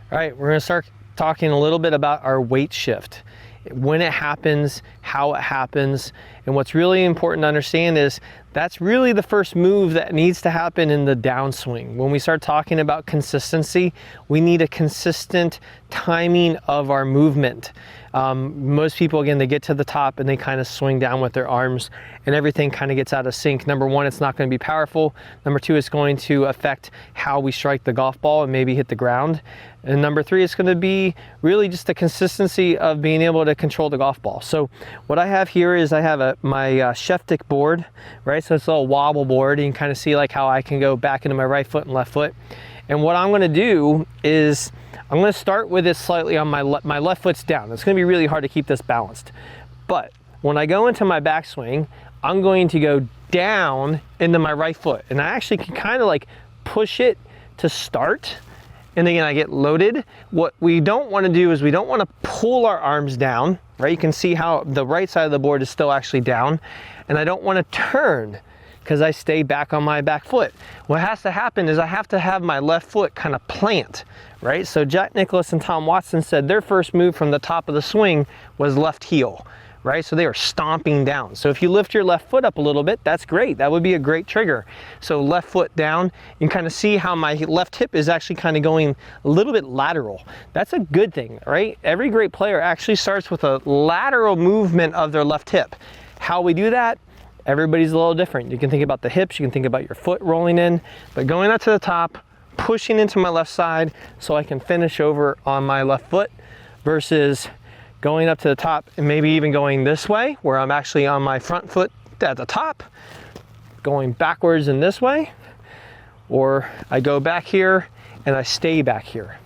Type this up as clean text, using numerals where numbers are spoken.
All right, we're gonna start talking a little bit about our weight shift, when it happens, how it happens, and what's really important to understand is that's really the first move that needs to happen in the downswing. When we start talking about consistency, we need a consistent timing of our movement. Most people, again, they get to the top and they kind of swing down with their arms and everything kind of gets out of sync. Number one, it's not going to be powerful. Number two, it's going to affect how we strike the golf ball and maybe hit the ground. And number three, it's going to be really just the consistency of being able to control the golf ball. So what I have here is I have my Shiftic board, right? So it's a little wobble board. You can kind of see like how I can go back into my right foot and left foot. And what I'm going to do is I'm going to start with it slightly on my left foot's down. It's going to be really hard to keep this balanced. But when I go into my backswing, I'm going to go down into my right foot. And I actually can kind of like push it to start. And again, I get loaded. What we don't want to do is we don't want to pull our arms down, right? You can see how the right side of the board is still actually down. And I don't want to turn because I stay back on my back foot. What has to happen is I have to have my left foot kind of plant, right? So Jack Nicklaus and Tom Watson said their first move from the top of the swing was left heel, right? So they are stomping down. So if you lift your left foot up a little bit, that's great. That would be a great trigger. So left foot down, you can kind of see how my left hip is actually kind of going a little bit lateral. That's a good thing, right? Every great player actually starts with a lateral movement of their left hip. How we do that? Everybody's a little different. You can think about the hips, you can think about your foot rolling in, but going up to the top, pushing into my left side so I can finish over on my left foot versus going up to the top and maybe even going this way where I'm actually on my front foot at the top, going backwards in this way, or I go back here and I stay back here.